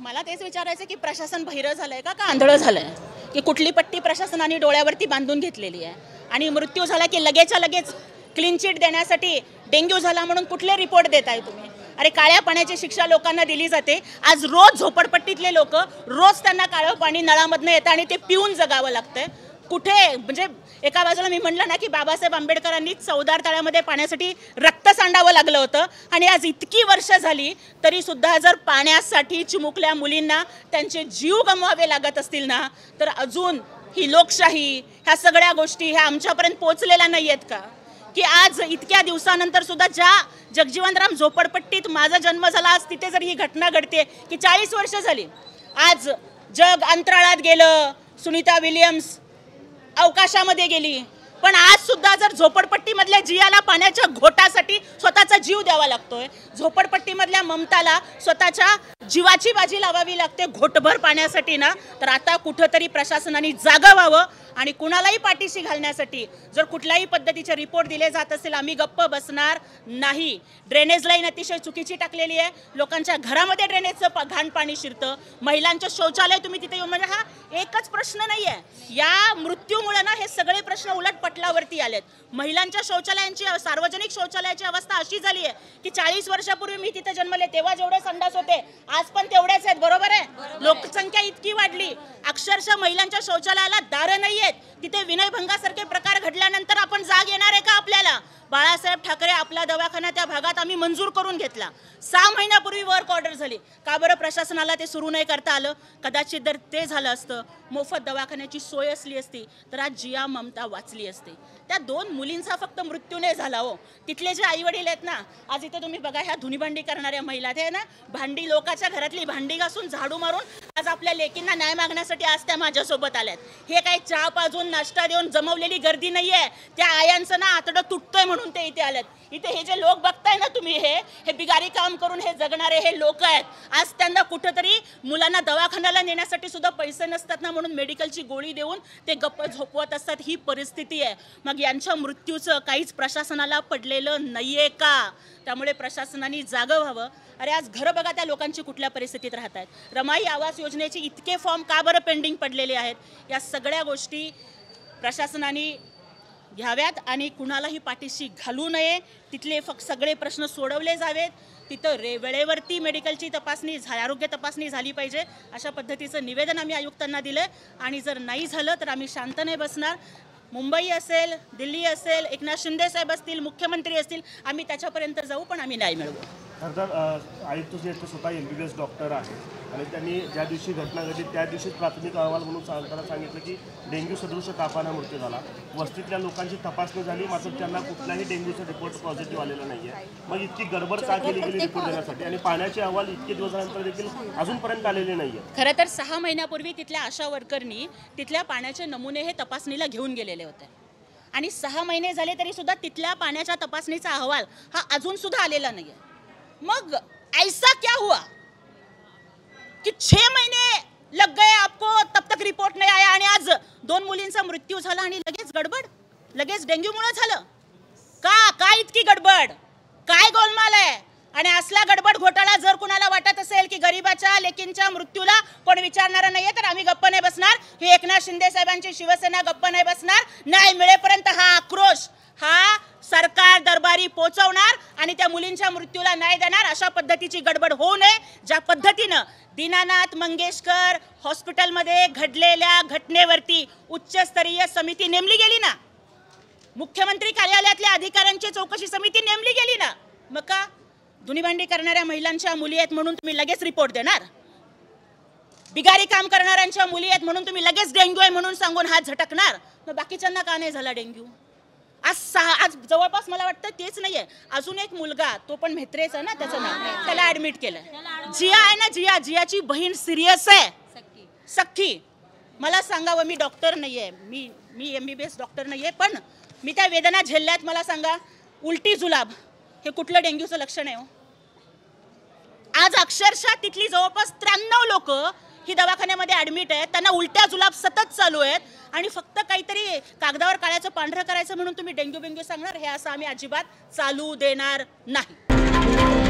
मला तेच विचारायचं की प्रशासन बहिरं झालंय का आंधळं झालंय की कुठली पट्टी प्रशासनाने डोळ्यावरती बांधून घेतलेली आहे आणि मृत्यू झाला की लगेचच्या लगेच क्लीन चिट देण्यासाठी डेंग्यू झाला म्हणून कुठले रिपोर्ट देताय तुम्ही? अरे काळ्या पाण्याची शिक्षा लोकांना दिली जाते. आज रोज झोपडपट्टीतले लोक रोज त्यांना काळं पाणी नळामधनं येतं आणि ते पिऊन जगावं लागतंय. कुठे म्हणजे एका बाजूला मी म्हणलं ना की बाबासाहेब आंबेडकरांनी चौदार तळ्यामध्ये पाण्यासाठी रक्त सांडावं लागलं होतं आणि आज इतकी वर्ष झाली तरी सुद्धा जर पाण्यासाठी चिमुकल्या मुलींना त्यांचे जीव गमवावे लागत असतील ना तर अजून ही लोकशाही ह्या सगळ्या गोष्टी ह्या आमच्यापर्यंत पोहोचलेल्या नाही आहेत का? की आज इतक्या दिवसानंतर सुद्धा ज्या जगजीवनराम झोपडपट्टीत माझा जन्म झाला आज तिथे जर ही घटना घडते की 40 वर्ष झाली. आज जग अंतराळात गेलं, सुनीता विलियम्स अवकाशामध्ये गेली, पण आज सुद्धा जर झोपडपट्टीमधल्या जियाला पाण्याच्या घोटासाठी स्वतःचा जीव द्यावा लागतोय, झोपडपट्टीमधल्या ममताला स्वतःच्या जीवाची बाजी लावावी लागते घोटभर पाण्यासाठी ना, तर आता कुठंतरी प्रशासनाने जागं व्हावं आणि कुणालाही पाठीशी घालण्यासाठी जर कुठल्याही पद्धतीचे रिपोर्ट दिले जात असेल आम्ही गप्प बसणार नाही. ड्रेनेज लाईन अतिशय चुकीची टाकलेली आहे. लोकांच्या घरामध्ये ड्रेनेजचं घाण पाणी शिरतं. महिलांचं शौचालय तुम्ही तिथे येऊन म्हणजे हा एकच प्रश्न नाही आहे. या मृत्यूमुळे ना हे सगळे प्रश्न उलट पटलावरती आलेत. महिलांच्या शौचालयांची सार्वजनिक शौचालयाची अवस्था अशी झाली आहे की 40 वर्षापूर्वी मी तिथे जन्मले तेव्हा जेवढे संडास होते आज पण तेवढेच आहेत. बरोबर आहे. लोकसंख्या इतकी वाढली अक्षरशः महिलांच्या शौचालयाला दारं नाही आहेत. तिथे विनयभंगासारखे प्रकार घडल्यानंतर आपण जाग येणार आहे का आपल्याला? बाळासाहेब ठाकरे आपला दवाखाना त्या भागात आम्ही मंजूर करून घेतला. 6 महिन्यापूर्वी वर्क ऑर्डर झाली. का बरं प्रशासनाला ते सुरू नाही करता आलं? कदाचित जर ते झालं असतं मोफत दवाखान्याची सोय असली असती तर आज जिया ममता वाचली असते. त्या 2 मुलींचा फक्त मृत्यू नाही झाला हो. तिथले जे आई वडील आहेत ना आज इथे तुम्ही बघा ह्या धुनीभांडी करणाऱ्या महिला ते ना भांडी लोकांच्या घरातली भांडी घासून झाडू मारून आज आपल्या लेकींना न्याय मागण्यासाठी आज त्या माझ्यासोबत आल्यात. हे काही चहा पाजून नाश्ता देऊन जमवलेली गर्दी नाहीये. त्या आयांचं ना आतडं तुटतंय म्हणून ते इथे आल्यात. इथे हे जे लोक बघताय ना तुम्ही हे बिगारी काम करून हे जगणारे हे लोक आहेत. आज त्यांना कुठंतरी मुलांना दवाखान्याला नेण्यासाठी सुद्धा पैसे नसतात ना म्हणून मेडिकलची गोळी देऊन ते गप्प झोपवत असतात. ही परिस्थिती आहे. मग यांच्या मृत्यूचं काहीच प्रशासनाला पडलेलं नाहीये का? त्यामुळे प्रशासनाने जागं व्हावं. अरे आज घरं बघा त्या लोकांची कुठल्या परिस्थितीत राहत आहेत. रमाई आवास योजनेचे इतके फॉर्म का बरं पेंडिंग पडलेले आहेत? या सगळ्या गोष्टी प्रशासनाने घ्याव्यात आणि कुणालाही पाठीशी घालू नये. तिथले सगळे प्रश्न सोडवले जावेत. तिथं वेळेवरती मेडिकलची तपासणी आरोग्य तपासणी झाली पाहिजे अशा पद्धतीचं निवेदन आम्ही आयुक्तांना दिलं आणि जर नाही झालं तर आम्ही शांत नाही बसणार. मुंबई असेल, दिल्ली असेल, एकनाथ शिंदे साहेब असतील, मुख्यमंत्री असतील, आम्ही त्याच्यापर्यंत जाऊ पण आम्ही न्याय मिळवू. आयुक्त जे स्वतः MBBS डॉक्टर आहे आणि त्यांनी ज्या दिवशी घटना घडली त्या दिवशी प्राथमिक अहवाल म्हणून सांगितलं की डेंग्यू सदृश तापानं मृत्यू झाला. वस्तीतल्या लोकांची तपासणी झाली मात्र त्यांना कुठलाही डेंग्यूचा रिपोर्ट पॉझिटिव्ह आलेला नाही आहे. मग इतकी गडबड का केली गेली रिपोर्ट देण्यासाठी आणि पाण्याचे अहवाल इतके दिवसानंतर देखील अजूनपर्यंत आलेले नाही आहे? खरं तर 6 महिन्यापूर्वी तिथल्या आशा वर्करनी तिथल्या पाण्याचे नमुने हे तपासणीला घेऊन गेलेले होते आणि 6 महिने झाले तरी सुद्धा तिथल्या पाण्याच्या तपासणीचा अहवाल हा अजून सुद्धा आलेला नाही आहे. मग ऐसा क्या हुआ कि 6 महीने लग गए आपको तब तक रिपोर्ट नहीं आया आणि आज 2 मुलींचा मृत्यू झाला आणि लगेच गडबड लगेच डेंग्यूमुळे झालं का इतकी गडबड काय गोलमाल आहे? आणि असला गडबड घोटाळा जर कुणाला वाटत असेल की गरीबाच्या लेकींच्या मृत्यूला कोण विचारणार नाहीये तर आम्ही गप्प नाही बसणार. हे एकनाथ शिंदे साहेबांची शिवसेना गप्प नाही बसणार. न्याय मिळेपर्यंत हा आक्रोश हा सरकार दरबारी पोहोचवणार आणि त्या मुलींच्या मृत्यूला न्याय देणार. अशा पद्धतीची गडबड होऊ नये. ज्या पद्धतीनं दीनानाथ मंगेशकर हॉस्पिटलमध्ये घडलेल्या घटनेवरती उच्चस्तरीय समिती नेमली गेली ना, मुख्यमंत्री कार्यालयातल्या अधिकाऱ्यांची चौकशी समिती नेमली गेली ना, मग का धुनीभांडी करणाऱ्या महिलांच्या मुली आहेत म्हणून तुम्ही लगेच रिपोर्ट देणार? बिगारी काम करणाऱ्यांच्या मुली आहेत म्हणून तुम्ही लगेच डेंग्यू आहे म्हणून सांगून हात झटकणार? मग बाकीच्यांना का नाही झाला डेंग्यू? आज जवळपास मला वाटतं तेच नाहीये. अजून एक मुलगा तो पण म्हेत्रेचा ना त्याचं नाव त्याला ऍडमिट केलं. जिया आहे ना जियाची बहीण सिरियस आहे सख्खी. मला सांगावं मी डॉक्टर नाहीये मी MBBS डॉक्टर नाहीये पण मी त्या वेदना झेलल्यात. मला सांगा उलटी जुलाब हे कुठलं डेंग्यूचं लक्षण आहे हो? आज अक्षरशः तिथली जवळपास 93 लोक ही दवाखान्यामध्ये ऍडमिट आहेत. त्यांना उलट्या जुलाब सतत चालू आहेत आणि फक्त काहीतरी कागदावर काळ्याचं पांढरं करायचं म्हणून तुम्ही डेंग्यू सांगणार? हे असं आम्ही अजिबात चालू देणार नाही.